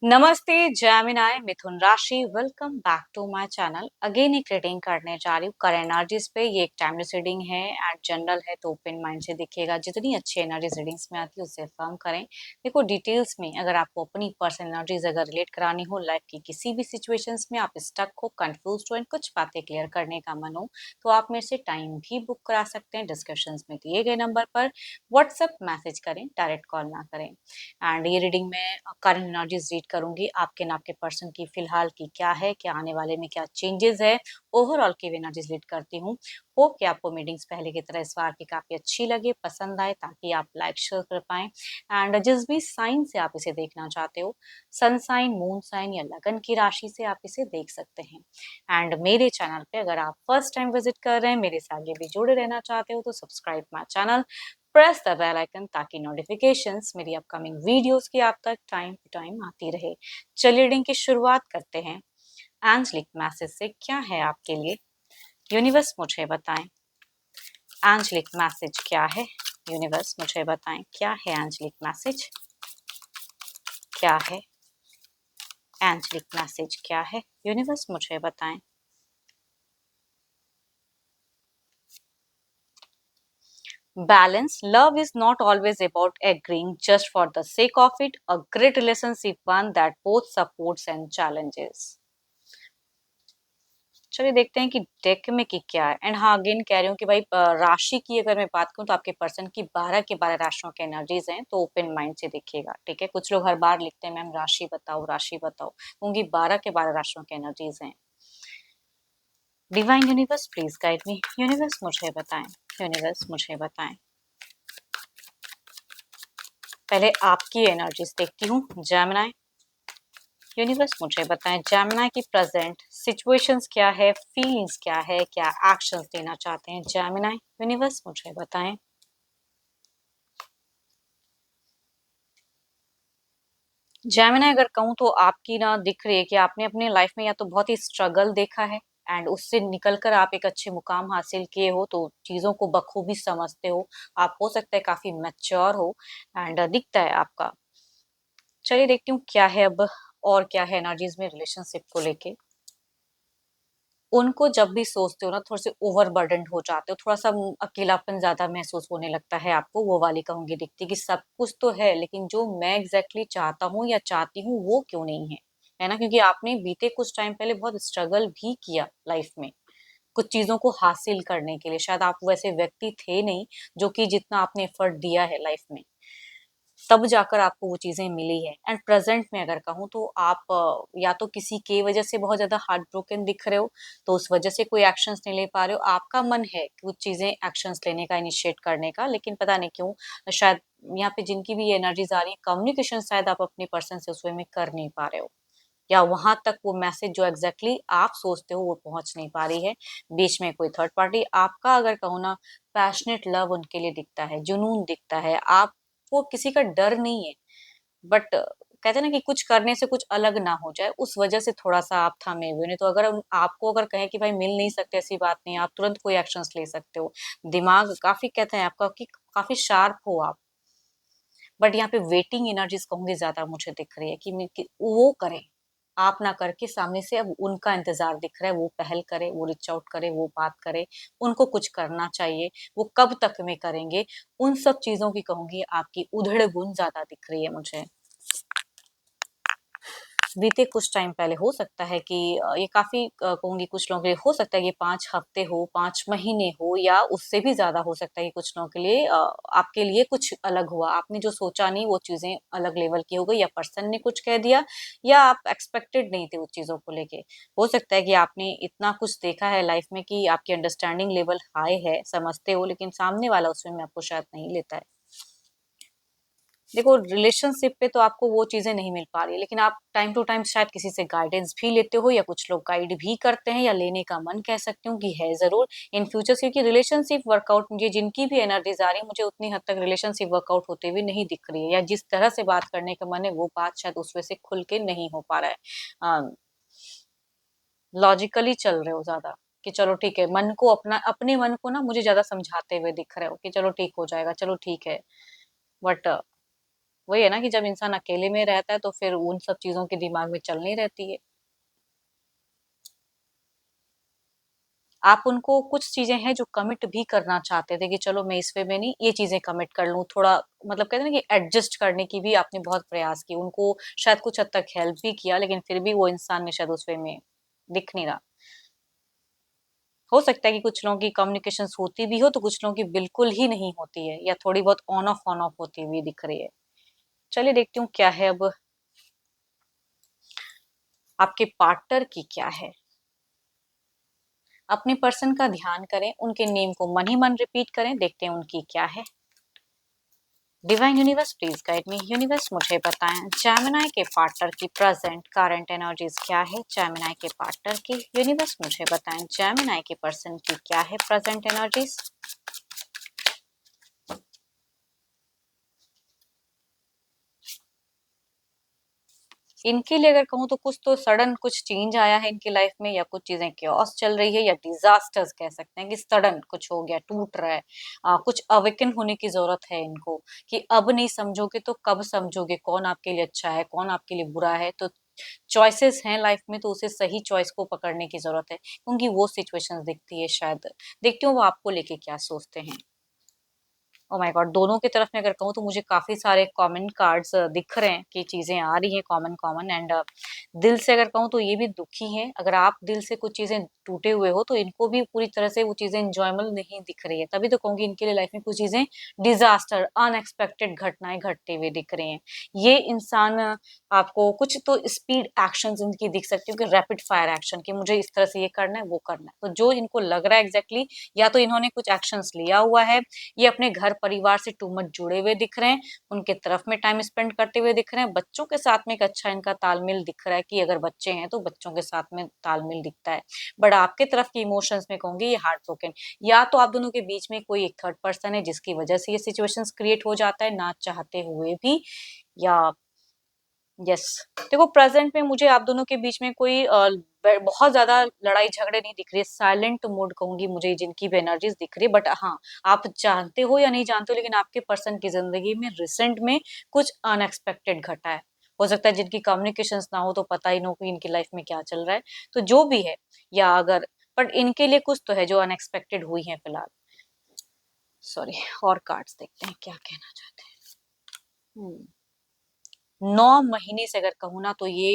नमस्ते जैमिनाय मिथुन राशि welcome back to my channel. Again एक रीडिंग करने जा रही हूँ करंट एनर्जीज पे। ये एक टाइमलेस रीडिंग है एंड जनरल है, तो ओपन माइंड से देखिएगा। जितनी अच्छी एनर्जीज रीडिंग्स में आती है उससे फर्म करें। देखो डिटेल्स में अगर आपको अपनी पर्सनल एनर्जीज अगर रिलेट करानी हो लाइफ की किसी भी सिचुएशंस में, आप स्टक हो, कंफ्यूज हो एंड कुछ बातें क्लियर करने का मन हो, तो आप मेरे से टाइम भी बुक करा सकते हैं। डिस्कशन में दिए गए नंबर पर व्हाट्सएप मैसेज करें, डायरेक्ट कॉल ना करें। एंड ये रीडिंग में करंट एनर्जीज रीड करूंगी आपके ना आपके पर्सन की फिलहाल की क्या है, क्या आने वाले में क्या चेंजेस है, ओवरऑल की एनर्जीज रीड करती हूँ। होप कि आपको मीटिंग्स पहले की तरह इस बार की काफी अच्छी लगे, पसंद आए, ताकि आप लाइक शेयर कर पाए। एंड जिस भी साइन से आप इसे देखना चाहते हो, सन साइन, मून साइन या लगन की राशि से आप इसे देख सकते हैं। एंड मेरे चैनल पे अगर आप फर्स्ट टाइम विजिट कर रहे हैं, मेरे से आगे भी जुड़े रहना चाहते हो, तो subscribe my channel, press the bell icon, ताकि नोटिफिकेशंस मेरी अपकमिंग वीडियोस की आप तक टाइम टू टाइम आती रहे। चलिए रीडिंग की शुरुआत करते हैं। एंजलिक मैसेज से क्या है आपके लिए, यूनिवर्स मुझे बताएं। एंजलिक मैसेज क्या है, यूनिवर्स मुझे बताएं क्या है। एंजलिक मैसेज क्या है, एंजलिक मैसेज क्या है, यूनिवर्स मुझे बताएं। Balance. Love is not always about agreeing just for the sake of it. A great relationship one that both supports and challenges. चलिए देखते हैं कि डेक में की क्या है। एंड हाँ, अगेन कह रही हूँ कि भाई राशि की अगर मैं बात करूँ तो आपके पर्सन की 12 के 12 राशियों के एनर्जीज हैं, तो ओपन माइंड से देखिएगा, ठीक है। कुछ लोग हर बार लिखते हैं मैम राशि बताओ राशि बताओ, उनकी 12 के 12 राशियों के एनर्जीज हैं। Divine universe please guide me, universe मुझे बताएं, यूनिवर्स मुझे बताएं। पहले आपकी एनर्जीज देखती हूँ जेमिनी। यूनिवर्स मुझे बताएं जेमिनी की प्रेजेंट सिचुएशंस क्या है, फीलिंग्स क्या है, क्या एक्शंस देना चाहते हैं जेमिनी। यूनिवर्स मुझे बताएं। जेमिनी अगर कहूँ तो आपकी ना दिख रही है कि आपने अपने लाइफ में या तो बहुत ही स्ट्रगल देखा है एंड उससे निकलकर आप एक अच्छे मुकाम हासिल किए हो, तो चीजों को बखूबी समझते हो। आप हो सकता है काफी मैच्योर हो एंड दिखता है आपका। चलिए देखती हूँ क्या है अब और क्या है एनर्जीज में रिलेशनशिप को लेके। उनको जब भी सोचते हो ना, थोड़े से ओवरबर्डन्ड हो जाते हो, थोड़ा-सा अकेलापन ज़्यादा महसूस होने लगता है आपको, वो वाली कहूँगी दिखती कि सब कुछ तो है, लेकिन जो मैं एग्ज़ैक्टली चाहता हूँ या चाहती हूँ, वो क्यों नहीं है। है ना? क्योंकि आपने बीते कुछ टाइम पहले बहुत स्ट्रगल भी किया लाइफ़ में, कुछ चीज़ों को हासिल करने के लिए। शायद आप वैसे व्यक्ति थे नहीं, जो कि जितना आपने एफर्ट दिया है लाइफ़ में। तब जाकर आपको वो चीज़ें मिली है। एंड प्रेज़ेंट में अगर कहूँ तो आप या तो किसी की वज़ह से बहुत ज़्यादा हार्ट ब्रोकन दिख रहे हो, तो उस वज़ह से कोई एक्शंस नहीं ले पा रहे हो। आपका मन है कुछ चीज़ें एक्शंस लेने का, इनिशिएट करने का, लेकिन पता नहीं क्यों शायद यहाँ पे जिनकी भी ये एनर्जीज़ आ रही है, कम्युनिकेशन शायद आप अपने पर्सन से उस वे में कर नहीं पा रहे हो, या वहाँ तक वो मैसेज जो एग्ज़ैक्टली आप सोचते हो वो पहुँच नहीं पा रही है। बीच में कोई थर्ड पार्टी आपका अगर कहूँ ना, पैशनेट लव उनके लिए दिखता है, जुनून दिखता है। आपको किसी का डर नहीं है, बट कहते हैं ना कि कुछ करने से कुछ अलग ना हो जाए, उस वजह से थोड़ा-सा आप थमे हुए। नहीं तो अगर आपको अगर कहें कि भाई मिल नहीं सकते, ऐसी बात नहीं है, आप तुरंत कोई एक्शंस ले सकते हो। दिमाग काफ़ी कहते हैं आपका कि काफ़ी शार्प हो आप। बट यहाँ पे वेटिंग एनर्जीज़ कहूँगी ज़्यादा मुझे दिख रही है कि वो करें। आप ना करके सामने से अब उनका इंतज़ार दिख रहा है, वो पहल करे, वो रीच आउट करे, वो बात करे, उनको कुछ करना चाहिए, वो कब तक में करेंगे, उन सब चीज़ों की कहूँगी आपकी उधड़-बुन ज़्यादा दिख रही है मुझे। बीते कुछ टाइम पहले हो सकता है कि ये काफ़ी कहूँगी कुछ लोगों के लिए हो सकता है ये 5 हफ्ते हो, 5 महीने हो, या उससे भी ज़्यादा हो सकता है कि कुछ लोगों के लिए आपके लिए कुछ अलग हुआ। आपने जो सोचा नहीं वो चीज़ें अलग लेवल की हो गई, या पर्सन ने कुछ कह दिया, या आप एक्सपेक्टेड नहीं थे उस चीज़ों को लेके। हो सकता है कि आपने इतना कुछ देखा है लाइफ में कि आपकी अंडरस्टैंडिंग लेवल हाई है, समझते हो, लेकिन सामने वाला उसमें में आपको शायद नहीं लेता है। देखो रिलेशनशिप पे तो आपको वो चीज़ें नहीं मिल पा रही है, लेकिन आप टाइम टू टाइम शायद किसी से गाइडेंस भी लेते हो, या कुछ लोग गाइड भी करते हैं, या लेने का मन कह सकती हूँ कि है ज़रूर इन फ्यूचर, क्योंकि रिलेशनशिप वर्कआउट मुझे जिनकी भी एनर्जीज आ रही है, मुझे उतनी हद तक रिलेशनशिप वर्कआउट होते हुए नहीं दिख रही है, या जिस तरह से बात करने का मन है वो बात शायद उस वजह से खुल के नहीं हो पा रहा है। लॉजिकली चल रहे हो ज़्यादा कि चलो ठीक है, मन को अपना अपने मन को ना मुझे ज़्यादा समझाते हुए दिख रहे हो कि चलो ठीक हो जाएगा, चलो ठीक है। बट वही है ना कि जब इंसान अकेले में रहता है तो फिर उन सब चीजों के दिमाग में चलनी रहती है। आप उनको कुछ चीजें हैं जो कमिट भी करना चाहते थे कि चलो मैं इस वे में नहीं, ये चीजें कमिट कर लूं थोड़ा, मतलब कहते हैं ना कि एडजस्ट करने की भी आपने बहुत प्रयास की, उनको शायद कुछ हद तक हेल्प भी किया, लेकिन फिर भी वो इंसान ने शायद उस वे में दिख नहीं रहा। हो सकता है कि कुछ लोगों की कम्युनिकेशन होती भी हो तो कुछ लोगों की बिल्कुल ही नहीं होती है, या थोड़ी बहुत ऑन ऑफ होती हुई दिख रही है। चलिए देखती हूँ क्या है अब आपके पार्टनर की क्या है। अपने पर्सन का ध्यान करें, उनके नेम को मन ही मन रिपीट करें, देखते हैं उनकी क्या है। Divine universe please guide me. Universe मुझे बताएं जेमिनी के पार्टनर की प्रेजेंट करंट एनर्जीज क्या है। जेमिनी के पार्टनर की यूनिवर्स मुझे बताएं जेमिनी के पर्सन की क्या है प्रेजेंट एनर्जीज। इनके लिए अगर कहूँ तो कुछ तो सडन कुछ चेंज आया है इनकी लाइफ में, या कुछ चीजें क्योस चल रही है, या डिजास्टर्स कह सकते हैं कि सडन कुछ हो गया, टूट रहा है। कुछ अवेकन होने की जरूरत है इनको, कि अब नहीं समझोगे तो कब समझोगे, कौन आपके लिए अच्छा है कौन आपके लिए बुरा है। तो चॉइसेस हैं लाइफ में, तो उसे सही चॉइस को पकड़ने की जरूरत है, क्योंकि वो सिचुएशंस दिखती है शायद। देखती हूँ वो आपको लेके क्या सोचते हैं। ओ माय गॉड, दोनों की तरफ में अगर कहूँ तो मुझे काफी सारे कमेंट कार्ड्स दिख रहे हैं कि चीजें आ रही हैं कॉमन कॉमन, एंड दिल से अगर कहूँ तो ये भी दुखी हैं। अगर आप दिल से कुछ चीजें टूटे हुए हो तो इनको भी पूरी तरह से वो चीजें इंजॉयबल नहीं दिख रही है, तभी तो कहूंगी इनके लिए लाइफ में कुछ चीजें डिजास्टर अनएक्सपेक्टेड घटनाएं घटते हुए दिख रही हैं। ये इंसान आपको कुछ तो स्पीड एक्शंस इनकी दिख सकती है, कि रैपिड फायर एक्शन, कि मुझे इस तरह से ये करना है वो करना है। तो जो इनको लग रहा है एग्जैक्टली या तो इन्होंने कुछ एक्शंस लिया हुआ है, ये अपने घर परिवार से टू मच जुड़े हुए दिख रहे हैं, उनके तरफ में टाइम स्पेंड करते हुए दिख रहे हैं। बच्चों के साथ में एक अच्छा इनका तालमेल दिख रहा है, कि अगर बच्चे हैं तो बच्चों के साथ में तालमेल दिखता है। बट आपके तरफ की इमोशंस में कहूंगी ये हार्ट ब्रोकन, या तो आप दोनों के बीच में कोई एक थर्ड पर्सन है जिसकी वजह से ये सिचुएशंस क्रिएट हो जाता है ना चाहते हुए भी, या यस। देखो प्रेजेंट में मुझे आप दोनों के बीच में कोई बहुत ज्यादा लड़ाई झगड़े नहीं दिख रही है, साइलेंट मूड कहूंगी मुझे जिनकी भी एनर्जीज दिख रही है। बट हाँ, आप जानते हो या नहीं जानते हो, लेकिन आपके पर्सन की जिंदगी में रिसेंट में कुछ अनएक्सपेक्टेड घटा है। हो सकता है जिनकी कम्युनिकेशंस ना हो तो पता ही ना हो कि इनकी लाइफ में क्या चल रहा है। तो जो भी है, या अगर, बट इनके लिए कुछ तो है जो अनएक्सपेक्टेड हुई है फिलहाल। सॉरी, और कार्ड्स देखते हैं क्या कहना चाहते हैं। 9 महीने से अगर कहूँ ना तो ये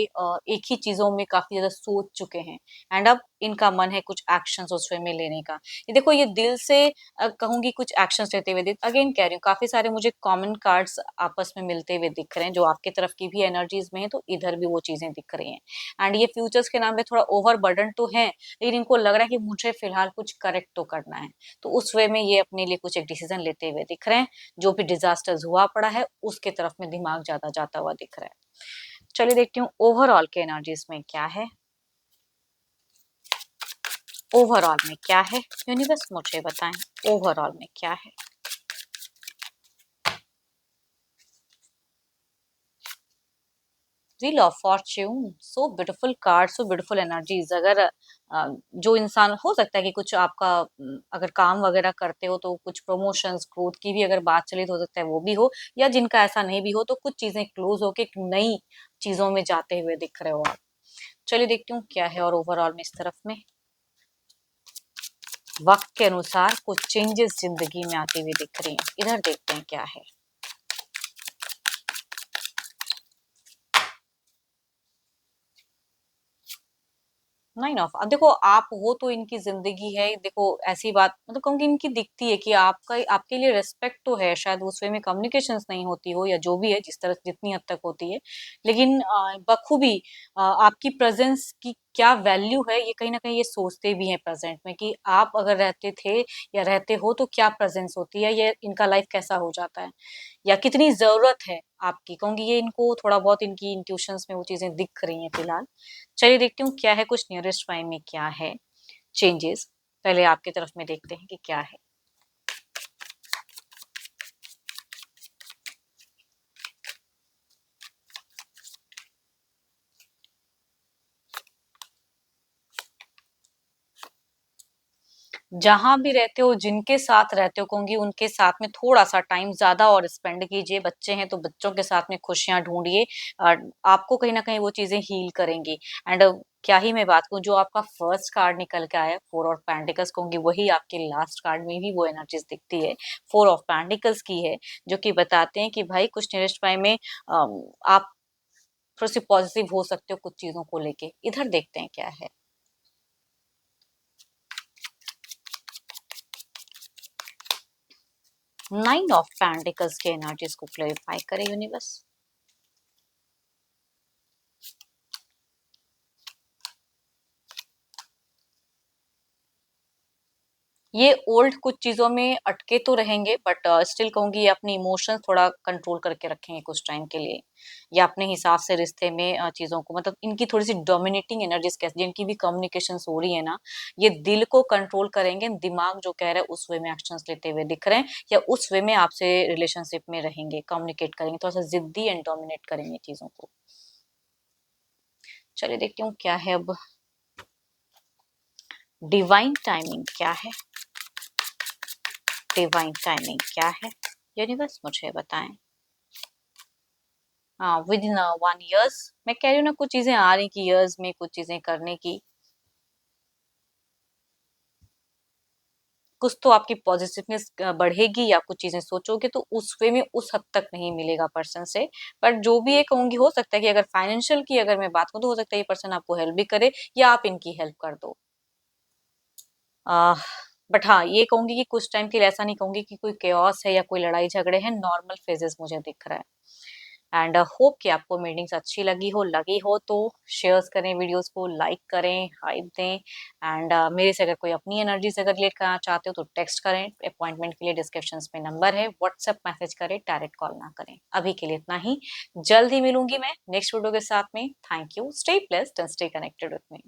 एक ही चीजों में काफी ज्यादा सोच चुके हैं, एंड अब इनका मन है कुछ एक्शंस उस वे में लेने का। ये देखो ये दिल से कहूंगी कुछ एक्शंस लेते हुए अगेन कह रही हूँ, काफी सारे मुझे कॉमन कार्ड्स आपस में मिलते हुए दिख रहे हैं, जो आपके तरफ की भी एनर्जीज में है तो इधर भी वो चीजें दिख रही हैं। एंड ये फ्यूचर्स के नाम पे थोड़ा ओवर बर्डन तो है, लेकिन इनको लग रहा है कि मुझे फिलहाल कुछ करेक्ट तो करना है। तो उस वे में ये अपने लिए कुछ एक डिसीजन लेते हुए दिख रहे हैं। जो भी डिजास्टर्स हुआ पड़ा है उसके तरफ में दिमाग ज्यादा जाता हुआ दिख रहा है। चलिए देखती हूँ ओवरऑल के एनर्जीज में क्या है। ओवरऑल में क्या है यूनिवर्स मुझे बताएं, ओवरऑल में क्या है। Wheel of Fortune, so beautiful card, so beautiful energies. अगर जो इंसान, हो सकता है कि कुछ आपका अगर काम वगैरह करते हो तो कुछ प्रमोशंस ग्रोथ की भी अगर बात चले तो हो सकता है वो भी हो, या जिनका ऐसा नहीं भी हो तो कुछ चीजें क्लोज होके एक नई चीजों में जाते हुए दिख रहे हो आप। चलिए देखती हूँ क्या है और ओवरऑल में इस तरफ में वक्त के अनुसार कुछ चेंजेस जिंदगी में आते हुए दिख रही हैं। इधर देखते हैं क्या है। नाइन ऑफ, अब देखो आप हो तो इनकी जिंदगी है, देखो ऐसी बात मतलब कहूँगी इनकी दिखती है कि आपका आपके लिए रिस्पेक्ट तो है, शायद उस वे में कम्युनिकेशंस नहीं होती हो या जो भी है, जिस तरह जितनी हद तक होती है, लेकिन बखूबी आपकी प्रेजेंस की क्या वैल्यू है ये कहीं ना कहीं ये सोचते भी हैं प्रेजेंट में, कि आप अगर रहते थे या रहते हो तो क्या प्रेजेंस होती है, ये इनका लाइफ कैसा हो जाता है, या कितनी जरूरत है आपकी। कहूंगी ये इनको थोड़ा बहुत इनकी इंट्यूशंस में वो चीजें दिख रही हैं फिलहाल। चलिए देखती हूँ क्या है कुछ नियरेस्ट टाइम में क्या है चेंजेस। पहले आपकी तरफ में देखते हैं कि क्या है। जहाँ भी रहते हो, जिनके साथ रहते हो, कहूँगी उनके साथ में थोड़ा-सा टाइम ज़्यादा और स्पेंड कीजिए। बच्चे हैं तो बच्चों के साथ में खुशियाँ ढूँढिए। आपको कहीं न कहीं वो चीज़ें हील करेंगी। एंड क्या ही मैं बात कहूँ, जो आपका फर्स्ट कार्ड निकल के आया, 4 ऑफ पेंटिकल्स, कहूँगी वही आपके लास्ट कार्ड में भी वो एनर्जीज़ दिखती है। 4 ऑफ पेंटिकल्स की है, जो कि बताते हैं कि भाई कुछ नियरेस्ट टाइम में आप थोड़े-से पॉज़िटिव हो सकते हो कुछ चीज़ों को लेके। इधर देखते हैं क्या है। 9 ऑफ पेंटिकल्स के एनर्जीज़ को क्लैरिफाई करे यूनिवर्स। ये ओल्ड कुछ चीज़ों में अटके तो रहेंगे, बट स्टिल कहूँगी ये अपने इमोशंस थोड़ा कंट्रोल करके रखेंगे कुछ टाइम के लिए, या अपने हिसाब से रिश्ते में चीज़ों को, मतलब इनकी थोड़ी-सी डोमिनेटिंग एनर्जीज़ कैसे, जिनकी भी कम्युनिकेशंस हो रही है ना, ये दिल को कंट्रोल करेंगे, दिमाग जो कह रहा है उस वे में एक्शंस लेते हुए दिख रहे हैं, या उस वे में आपसे रिलेशनशिप में रहेंगे, कम्युनिकेट करेंगे, थोड़ा-सा ज़िद्दी एंड डोमिनेट करेंगे चीज़ों को। चलिए देखती हूँ क्या है अब। डिवाइन टाइमिंग क्या है? डिवाइन टाइमिंग क्या है? यूनिवर्स मुझे बताएं। हाँ, विद इन 1 ईयर्स, मैं कह रही हूँ ना, कुछ चीजें आ रही कि ईयर्स में कुछ चीजें करने की, कुछ तो आपकी पॉजिटिवनेस बढ़ेगी, या कुछ चीजें सोचोगे तो उस वे में उस हद तक नहीं मिलेगा पर्सन से। पर जो भी ये कहूंगी, हो सकता है कि अगर फाइनेंशियल की अगर मैं बात करूँ तो हो सकता है ये पर्सन आपको हेल्प भी करे, या आप इनकी हेल्प कर दो। बट हाँ, ये कहूंगी कि कुछ टाइम के लिए ऐसा नहीं कहूंगी कि कोई केओस है या कोई लड़ाई झगड़े हैं, नॉर्मल फेजेस मुझे दिख रहा है। एंड होप कि आपको मीटिंग्स अच्छी लगी हो तो शेयर्स करें, वीडियोस को लाइक करें, हाइप दें। एंड मेरे से अगर कोई अपनी एनर्जीज अगर लेकर चाहते हो तो टेक्स्ट करें, अपॉइंटमेंट के लिए डिस्क्रिप्शन में नंबर है, व्हाट्सएप मैसेज करें, डायरेक्ट कॉल ना करें। अभी के लिए इतना ही, जल्द ही मिलूंगी मैं नेक्स्ट वीडियो के साथ में। Thank you, stay blessed and stay connected with me.